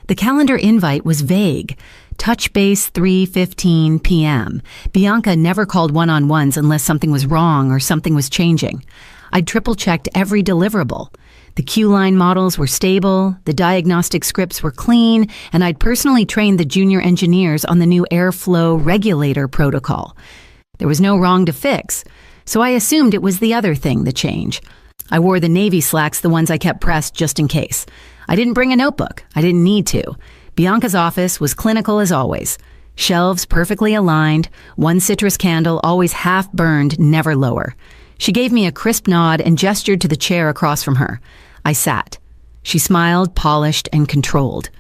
The calendar invite was vague. Touch base 3:15 p.m. Bianca never called one-on-ones unless something was wrong or something was changing. I'd triple-checked every deliverable. The Q-line models were stable, the diagnostic scripts were clean, and I'd personally trained the junior engineers on the new airflow regulator protocol. There was no wrong to fix, so I assumed it was the other thing, the change. I wore the Navy slacks, the ones I kept pressed just in case. I didn't bring a notebook. I didn't need to. Bianca's office was clinical as always. Shelves perfectly aligned, one citrus candle always half burned, never lower. She gave me a crisp nod and gestured to the chair across from her. I sat. She smiled, polished, and controlled.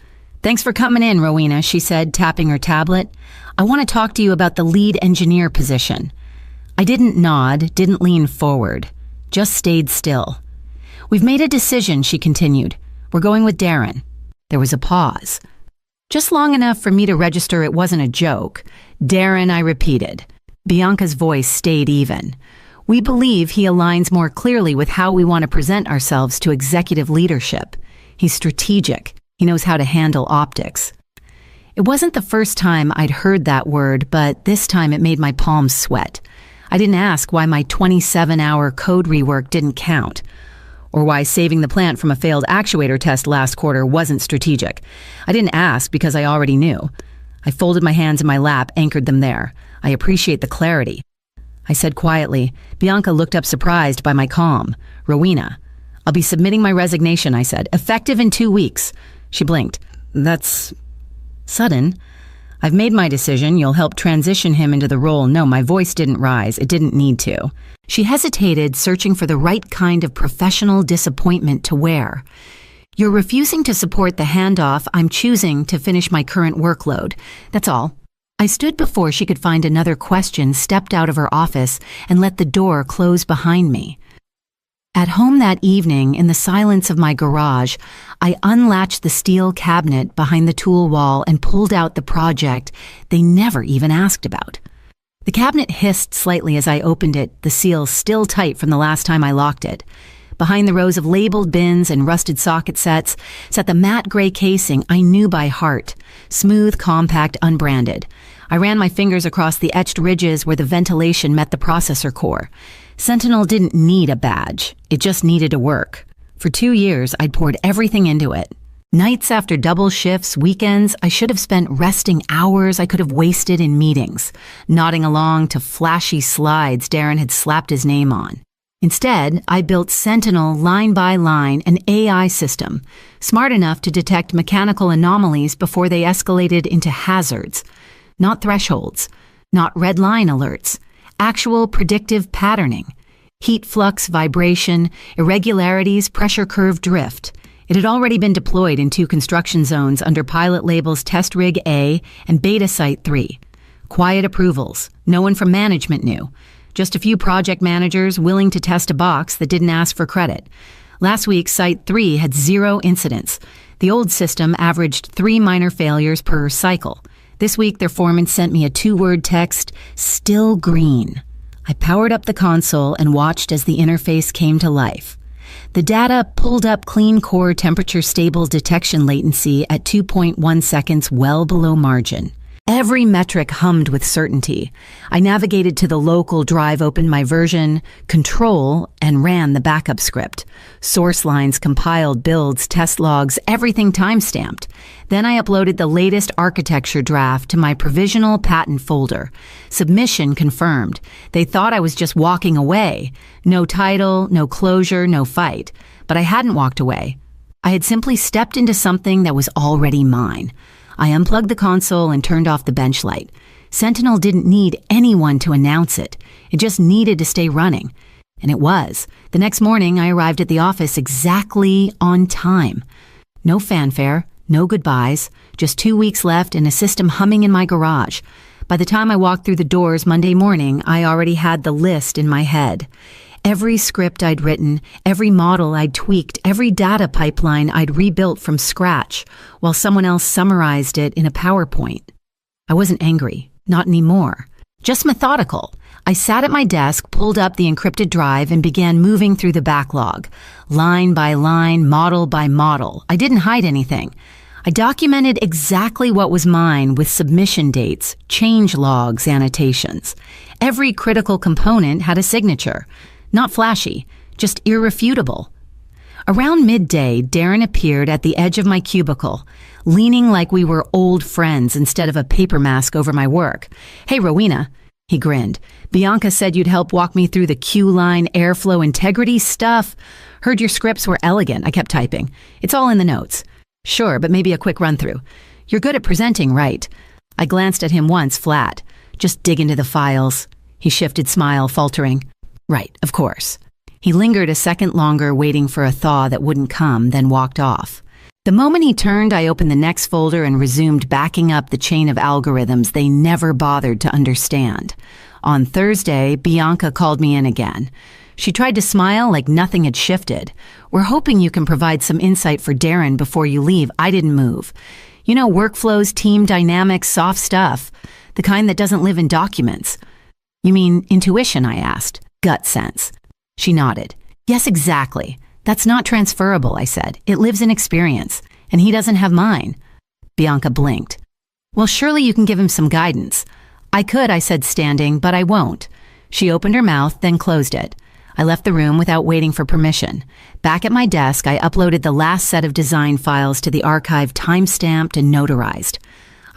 "Thanks for coming in, Rowena," she said, tapping her tablet. "I want to talk to you about the lead engineer position." I didn't nod, didn't lean forward, just stayed still. "We've made a decision," she continued. "We're going with Darren." There was a pause. Just long enough for me to register it wasn't a joke. "Darren," I repeated. Bianca's voice stayed even. "We believe he aligns more clearly with how we want to present ourselves to executive leadership. He's strategic. He knows how to handle optics." It wasn't the first time I'd heard that word, but this time it made my palms sweat. I didn't ask why my 27-hour code rework didn't count, or why saving the plant from a failed actuator test last quarter wasn't strategic. I didn't ask because I already knew. I folded my hands in my lap, anchored them there. I appreciate the clarity. I said quietly. Bianca looked up surprised by my calm. "Rowena, I'll be submitting my resignation," I said, "effective in 2 weeks. She blinked. "That's sudden." "I've made my decision. You'll help transition him into the role." No, my voice didn't rise. It didn't need to. She hesitated, searching for the right kind of professional disappointment to wear. "You're refusing to support the handoff. I'm choosing to finish my current workload. That's all." I stood before she could find another question, stepped out of her office, and let the door close behind me. At home that evening, in the silence of my garage, I unlatched the steel cabinet behind the tool wall and pulled out the project they never even asked about. The cabinet hissed slightly as I opened it, the seal still tight from the last time I locked it. Behind the rows of labeled bins and rusted socket sets sat the matte gray casing I knew by heart, smooth, compact, unbranded. I ran my fingers across the etched ridges where the ventilation met the processor core. Sentinel didn't need a badge. It just needed to work. For 2 years, I'd poured everything into it. Nights after double shifts, weekends, I should have spent resting hours I could have wasted in meetings, nodding along to flashy slides Darren had slapped his name on. Instead, I built Sentinel line by line, an AI system, smart enough to detect mechanical anomalies before they escalated into hazards. Not thresholds, not red line alerts, actual predictive patterning. Heat flux, vibration, irregularities, pressure curve drift. It had already been deployed in 2 construction zones under pilot labels Test Rig A and Beta Site 3. Quiet approvals. No one from management knew. Just a few project managers willing to test a box that didn't ask for credit. Last week, Site 3 had 0 incidents. The old system averaged 3 minor failures per cycle. This week, their foreman sent me a 2-word text, "Still green." I powered up the console and watched as the interface came to life. The data pulled up clean core temperature stable detection latency at 2.1 seconds, well below margin. Every metric hummed with certainty. I navigated to the local drive, opened my version, control, and ran the backup script. Source lines, compiled, builds, test logs, everything time-stamped. Then I uploaded the latest architecture draft to my provisional patent folder. Submission confirmed. They thought I was just walking away. No title, no closure, no fight. But I hadn't walked away. I had simply stepped into something that was already mine. I unplugged the console and turned off the bench light. Sentinel didn't need anyone to announce it. It just needed to stay running. And it was. The next morning, I arrived at the office exactly on time. No fanfare, no goodbyes, just 2 weeks left and a system humming in my garage. By the time I walked through the doors Monday morning, I already had the list in my head. Every script I'd written, every model I'd tweaked, every data pipeline I'd rebuilt from scratch, while someone else summarized it in a PowerPoint. I wasn't angry, not anymore, just methodical. I sat at my desk, pulled up the encrypted drive, and began moving through the backlog, line by line, model by model. I didn't hide anything. I documented exactly what was mine with submission dates, change logs, annotations. Every critical component had a signature. Not flashy, just irrefutable. Around midday, Darren appeared at the edge of my cubicle, leaning like we were old friends instead of a paper mask over my work. "Hey, Rowena," he grinned. "Bianca said you'd help walk me through the Q-line airflow integrity stuff. Heard your scripts were elegant," I kept typing. "It's all in the notes." "Sure, but maybe a quick run-through. You're good at presenting, right?" I glanced at him once, flat. "Just dig into the files." He shifted, smile, faltering. "Right, of course." He lingered a second longer, waiting for a thaw that wouldn't come, then walked off. The moment he turned, I opened the next folder and resumed backing up the chain of algorithms they never bothered to understand. On Thursday, Bianca called me in again. She tried to smile like nothing had shifted. "We're hoping you can provide some insight for Darren before you leave." I didn't move. "You know, workflows, team dynamics, soft stuff. The kind that doesn't live in documents." "You mean intuition?" I asked. "Gut sense." She nodded. "Yes, exactly. That's not transferable," I said. "It lives in experience, and he doesn't have mine." Bianca blinked. "Well, surely you can give him some guidance." "I could," I said, standing, "but I won't." She opened her mouth, then closed it. I left the room without waiting for permission. Back at my desk, I uploaded the last set of design files to the archive, time-stamped and notarized.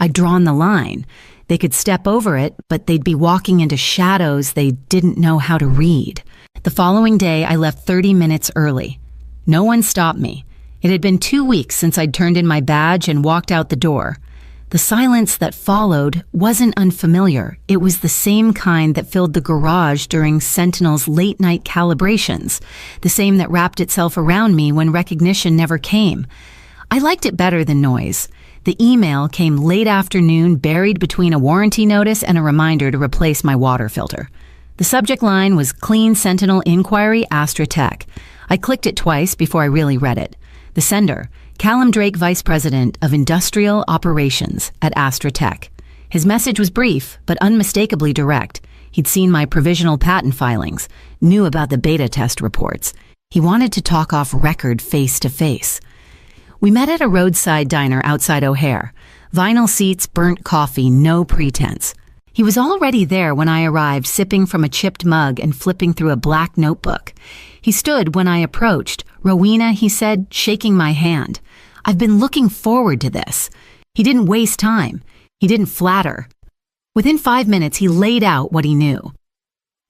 I'd drawn the line. They could step over it, but they'd be walking into shadows they didn't know how to read. The following day, I left 30 minutes early. No one stopped me. It had been 2 weeks since I'd turned in my badge and walked out the door. The silence that followed wasn't unfamiliar. It was the same kind that filled the garage during Sentinel's late-night calibrations, the same that wrapped itself around me when recognition never came. I liked it better than noise. The email came late afternoon, buried between a warranty notice and a reminder to replace my water filter. The subject line was Clean Sentinel Inquiry, Astra Tech. I clicked it twice before I really read it. The sender, Callum Drake, Vice President of Industrial Operations at Astra Tech. His message was brief, but unmistakably direct. He'd seen my provisional patent filings, knew about the beta test reports. He wanted to talk off record face to face. We met at a roadside diner outside O'Hare. Vinyl seats, burnt coffee, no pretense. He was already there when I arrived, sipping from a chipped mug and flipping through a black notebook. He stood when I approached. "Rowena," he said, shaking my hand. "I've been looking forward to this." He didn't waste time. He didn't flatter. Within 5 minutes, he laid out what he knew.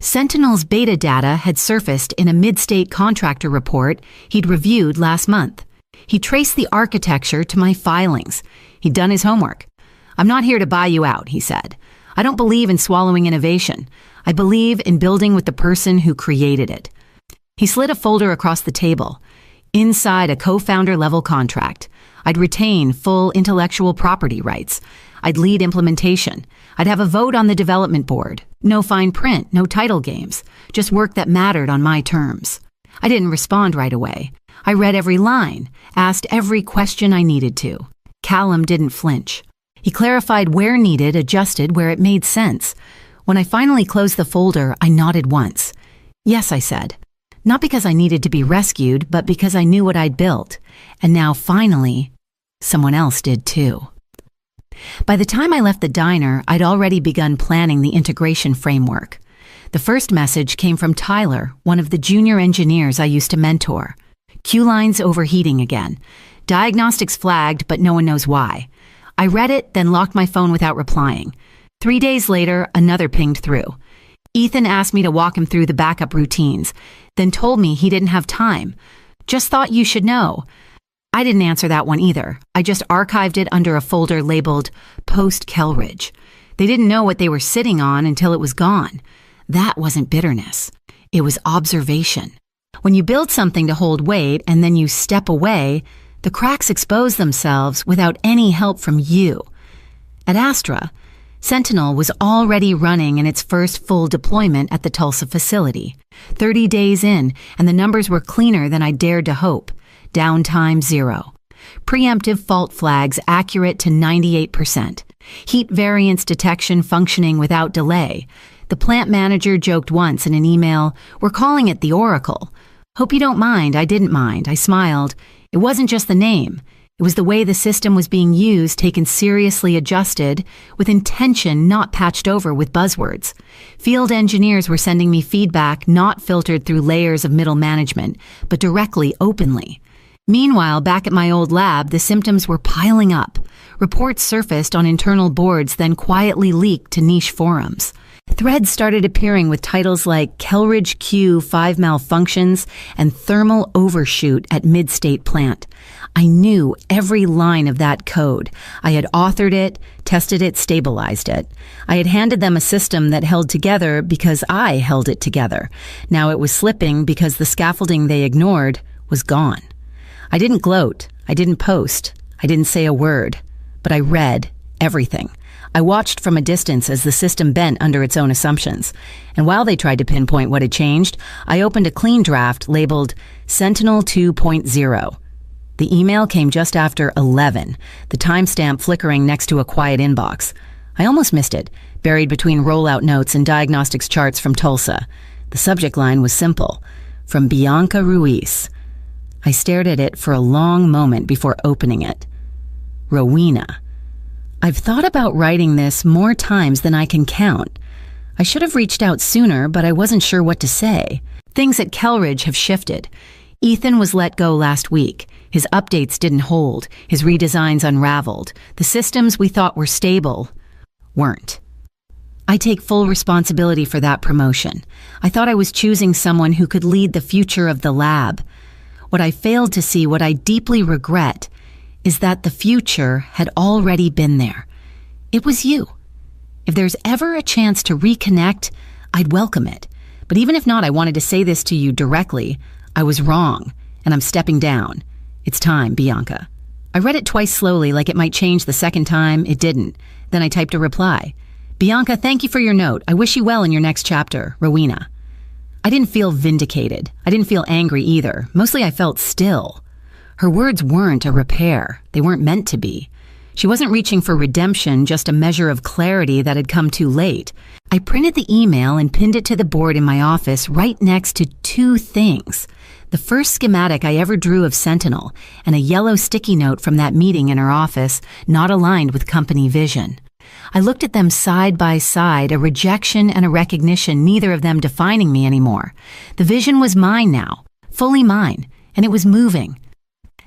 Sentinel's beta data had surfaced in a mid-state contractor report he'd reviewed last month. He traced the architecture to my filings. He'd done his homework. "I'm not here to buy you out," he said. "I don't believe in swallowing innovation. I believe in building with the person who created it." He slid a folder across the table. Inside a co-founder level contract. I'd retain full intellectual property rights. I'd lead implementation. I'd have a vote on the development board. No fine print, no title games. Just work that mattered on my terms. I didn't respond right away. I read every line, asked every question I needed to. Callum didn't flinch. He clarified where needed, adjusted where it made sense. When I finally closed the folder, I nodded once. "Yes," I said. Not because I needed to be rescued, but because I knew what I'd built. And now, finally, someone else did too. By the time I left the diner, I'd already begun planning the integration framework. The first message came from Tyler, one of the junior engineers I used to mentor. Q-lines overheating again. Diagnostics flagged, but no one knows why. I read it, then locked my phone without replying. 3 days later, another pinged through. Ethan asked me to walk him through the backup routines, then told me he didn't have time. "Just thought you should know." I didn't answer that one either. I just archived it under a folder labeled Post-Kelridge. They didn't know what they were sitting on until it was gone. That wasn't bitterness. It was observation. When you build something to hold weight and then you step away, the cracks expose themselves without any help from you. At Astra, Sentinel was already running in its first full deployment at the Tulsa facility. 30 days in, and the numbers were cleaner than I dared to hope. Downtime 0. Preemptive fault flags accurate to 98%. Heat variance detection functioning without delay. The plant manager joked once in an email, "We're calling it the Oracle." Hope you don't mind. I didn't mind. I smiled. It wasn't just the name. It was the way the system was being used, taken seriously, adjusted, with intention, not patched over with buzzwords. Field engineers were sending me feedback not filtered through layers of middle management, but directly, openly. Meanwhile, back at my old lab, the symptoms were piling up. Reports surfaced on internal boards, then quietly leaked to niche forums. Threads started appearing with titles like Kelridge Q 5 malfunctions and thermal overshoot at mid-state plant. I knew every line of that code. I had authored it, tested it, stabilized it. I had handed them a system that held together because I held it together. Now it was slipping because the scaffolding they ignored was gone. I didn't gloat. I didn't post. I didn't say a word. But I read everything. I watched from a distance as the system bent under its own assumptions. And while they tried to pinpoint what had changed, I opened a clean draft labeled Sentinel 2.0. The email came just after 11, the timestamp flickering next to a quiet inbox. I almost missed it, buried between rollout notes and diagnostics charts from Tulsa. The subject line was simple, from Bianca Ruiz. I stared at it for a long moment before opening it. Rowena. I've thought about writing this more times than I can count. I should have reached out sooner, but I wasn't sure what to say. Things at Kelridge have shifted. Ethan was let go last week. His updates didn't hold. His redesigns unraveled. The systems we thought were stable weren't. I take full responsibility for that promotion. I thought I was choosing someone who could lead the future of the lab. What I failed to see, what I deeply regret, is that the future had already been there. It was you. If there's ever a chance to reconnect, I'd welcome it. But even if not, I wanted to say this to you directly. I was wrong, and I'm stepping down. It's time, Bianca. I read it twice slowly, like it might change the second time. It didn't. Then I typed a reply. Bianca, thank you for your note. I wish you well in your next chapter. Rowena. I didn't feel vindicated. I didn't feel angry either. Mostly I felt still. Her words weren't a repair. They weren't meant to be. She wasn't reaching for redemption, just a measure of clarity that had come too late. I printed the email and pinned it to the board in my office right next to two things. The first schematic I ever drew of Sentinel and a yellow sticky note from that meeting in her office, not aligned with company vision. I looked at them side by side, a rejection and a recognition, neither of them defining me anymore. The vision was mine now, fully mine, and it was moving.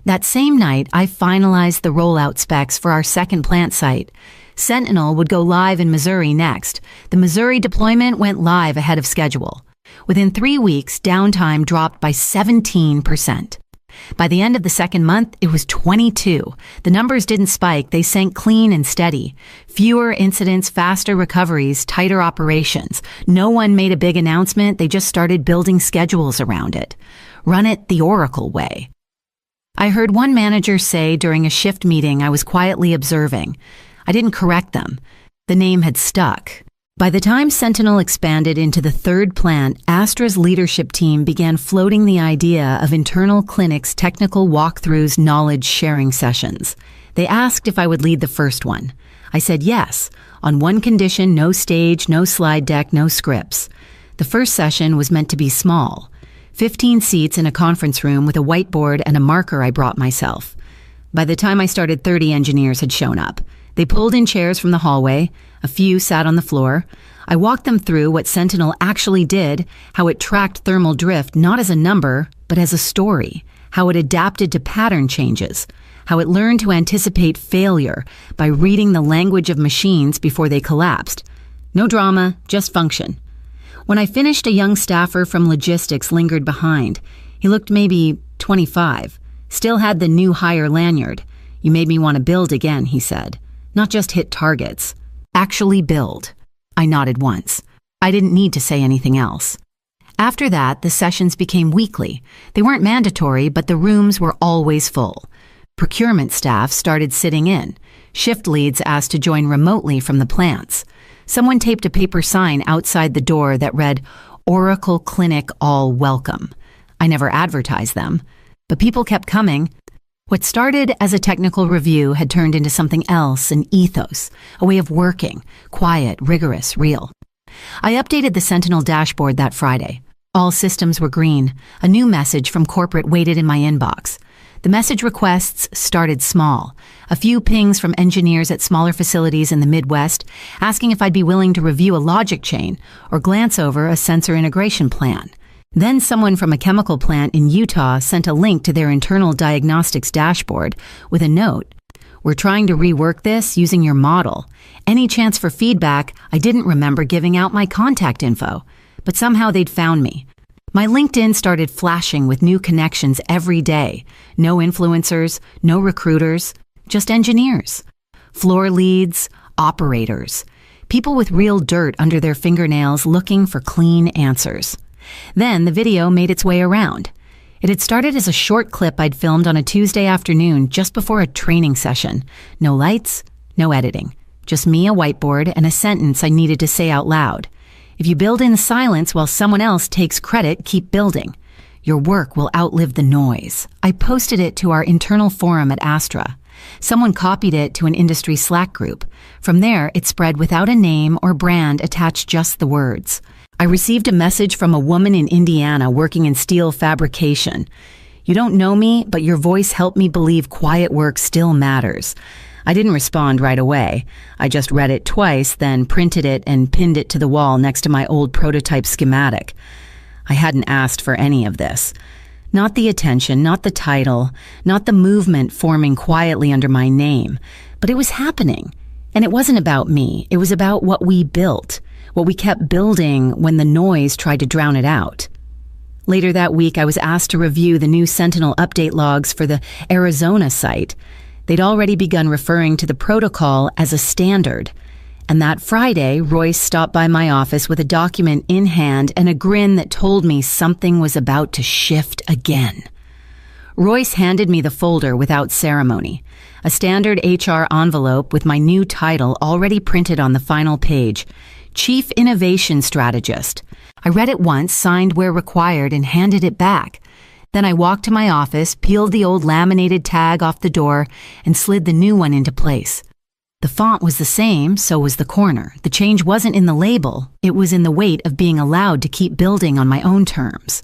That same night, I finalized the rollout specs for our second plant site. Sentinel would go live in Missouri next. The Missouri deployment went live ahead of schedule. Within 3 weeks, downtime dropped by 17%. By the end of the second month, it was 22. The numbers didn't spike, they sank clean and steady. Fewer incidents, faster recoveries, tighter operations. No one made a big announcement, they just started building schedules around it. Run it the Oracle way. I heard one manager say during a shift meeting I was quietly observing. I didn't correct them. The name had stuck. By the time Sentinel expanded into the third plant, Astra's leadership team began floating the idea of internal clinics, technical walkthroughs, knowledge sharing sessions. They asked if I would lead the first one. I said yes, on one condition: no stage, no slide deck, no scripts. The first session was meant to be small. 15 seats in a conference room with a whiteboard and a marker I brought myself. By the time I started, 30 engineers had shown up. They pulled in chairs from the hallway. A few sat on the floor. I walked them through what Sentinel actually did, how it tracked thermal drift not as a number, but as a story, how it adapted to pattern changes, how it learned to anticipate failure by reading the language of machines before they collapsed. No drama, just function. When I finished, a young staffer from logistics lingered behind. He looked maybe 25, still had the new hire lanyard. "You made me want to build again," he said. "Not just hit targets. Actually build." I nodded once. I didn't need to say anything else. After that, the sessions became weekly. They weren't mandatory, but the rooms were always full. Procurement staff started sitting in. Shift leads asked to join remotely from the plants. Someone taped a paper sign outside the door that read, "Oracle Clinic All Welcome." I never advertised them, but people kept coming. What started as a technical review had turned into something else, an ethos, a way of working, quiet, rigorous, real. I updated the Sentinel dashboard that Friday. All systems were green. A new message from corporate waited in my inbox. The message requests started small. A few pings from engineers at smaller facilities in the Midwest asking if I'd be willing to review a logic chain or glance over a sensor integration plan. Then someone from a chemical plant in Utah sent a link to their internal diagnostics dashboard with a note. We're trying to rework this using your model. Any chance for feedback? I didn't remember giving out my contact info, but somehow they'd found me. My LinkedIn started flashing with new connections every day. No influencers, no recruiters, just engineers. Floor leads, operators. People with real dirt under their fingernails looking for clean answers. Then the video made its way around. It had started as a short clip I'd filmed on a Tuesday afternoon just before a training session. No lights, no editing. Just me, a whiteboard, and a sentence I needed to say out loud. If you build in silence while someone else takes credit, keep building. Your work will outlive the noise. I posted it to our internal forum at Astra. Someone copied it to an industry Slack group. From there, it spread without a name or brand attached, just the words. I received a message from a woman in Indiana working in steel fabrication. You don't know me, but your voice helped me believe quiet work still matters. I didn't respond right away. I just read it twice, then printed it and pinned it to the wall next to my old prototype schematic. I hadn't asked for any of this. Not the attention, not the title, not the movement forming quietly under my name, but it was happening. And it wasn't about me. It was about what we built, what we kept building when the noise tried to drown it out. Later that week, I was asked to review the new Sentinel update logs for the Arizona site. They'd already begun referring to the protocol as a standard. And that Friday, Royce stopped by my office with a document in hand and a grin that told me something was about to shift again. Royce handed me the folder without ceremony, a standard HR envelope with my new title already printed on the final page, Chief Innovation Strategist. I read it once, signed where required, and handed it back. Then I walked to my office, peeled the old laminated tag off the door, and slid the new one into place. The font was the same, so was the corner. The change wasn't in the label, it was in the weight of being allowed to keep building on my own terms.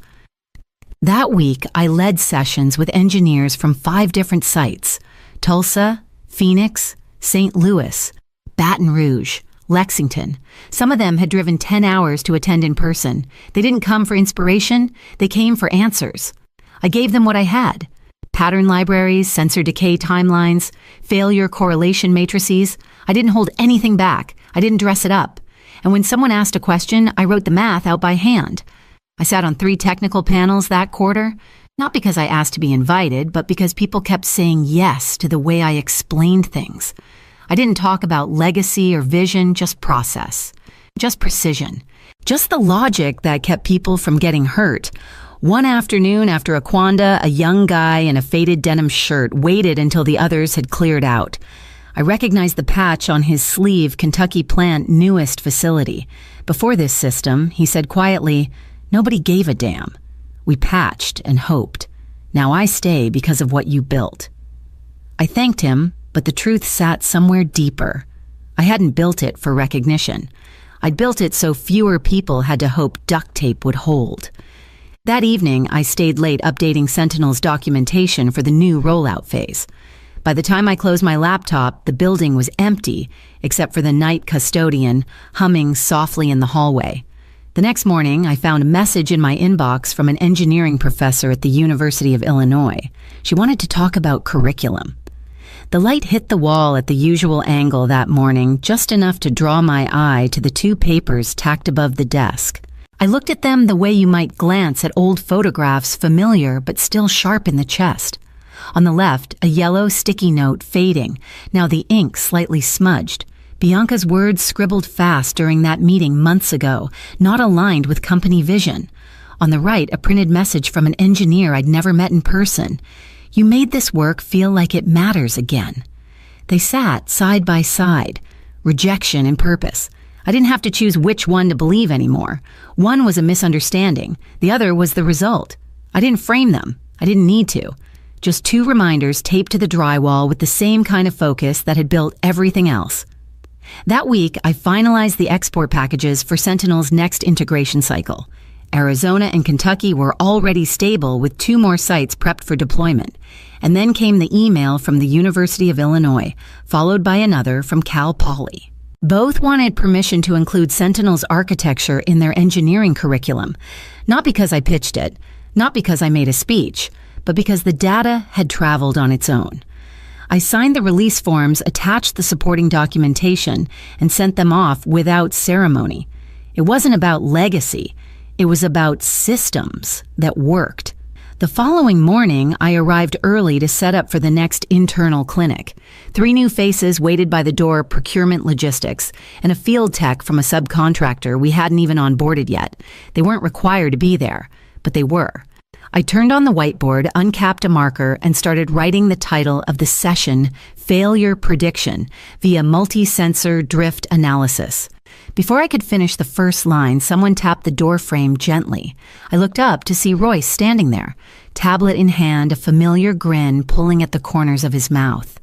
That week, I led sessions with engineers from 5 different sites: Tulsa, Phoenix, St. Louis, Baton Rouge, Lexington. Some of them had driven 10 hours to attend in person. They didn't come for inspiration, they came for answers. I gave them what I had: pattern libraries, sensor decay timelines, failure correlation matrices. I didn't hold anything back. I didn't dress it up. And when someone asked a question, I wrote the math out by hand. I sat on 3 technical panels that quarter, not because I asked to be invited, but because people kept saying yes to the way I explained things. I didn't talk about legacy or vision, just process, just precision, just the logic that kept people from getting hurt. One afternoon after Aquanda, a young guy in a faded denim shirt waited until the others had cleared out. I recognized the patch on his sleeve, Kentucky plant newest facility. Before this system, he said quietly, nobody gave a damn. We patched and hoped. Now I stay because of what you built. I thanked him, but the truth sat somewhere deeper. I hadn't built it for recognition. I'd built it so fewer people had to hope duct tape would hold. That evening, I stayed late updating Sentinel's documentation for the new rollout phase. By the time I closed my laptop, the building was empty, except for the night custodian humming softly in the hallway. The next morning, I found a message in my inbox from an engineering professor at the University of Illinois. She wanted to talk about curriculum. The light hit the wall at the usual angle that morning, just enough to draw my eye to the 2 papers tacked above the desk. I looked at them the way you might glance at old photographs, familiar but still sharp in the chest. On the left, a yellow sticky note fading, now the ink slightly smudged. Bianca's words scribbled fast during that meeting months ago, not aligned with company vision. On the right, a printed message from an engineer I'd never met in person. You made this work feel like it matters again. They sat side by side, rejection and purpose. I didn't have to choose which one to believe anymore. One was a misunderstanding. The other was the result. I didn't frame them. I didn't need to. Just 2 reminders taped to the drywall with the same kind of focus that had built everything else. That week, I finalized the export packages for Sentinel's next integration cycle. Arizona and Kentucky were already stable with 2 more sites prepped for deployment. And then came the email from the University of Illinois, followed by another from Cal Poly. Both wanted permission to include Sentinel's architecture in their engineering curriculum, not because I pitched it, not because I made a speech, but because the data had traveled on its own. I signed the release forms, attached the supporting documentation, and sent them off without ceremony. It wasn't about legacy. It was about systems that worked. The following morning, I arrived early to set up for the next internal clinic. 3 new faces waited by the door, procurement logistics, and a field tech from a subcontractor we hadn't even onboarded yet. They weren't required to be there, but they were. I turned on the whiteboard, uncapped a marker, and started writing the title of the session, Failure Prediction, via Multi-Sensor Drift Analysis. Before I could finish the first line, someone tapped the door frame gently. I looked up to see Royce standing there, tablet in hand, a familiar grin pulling at the corners of his mouth.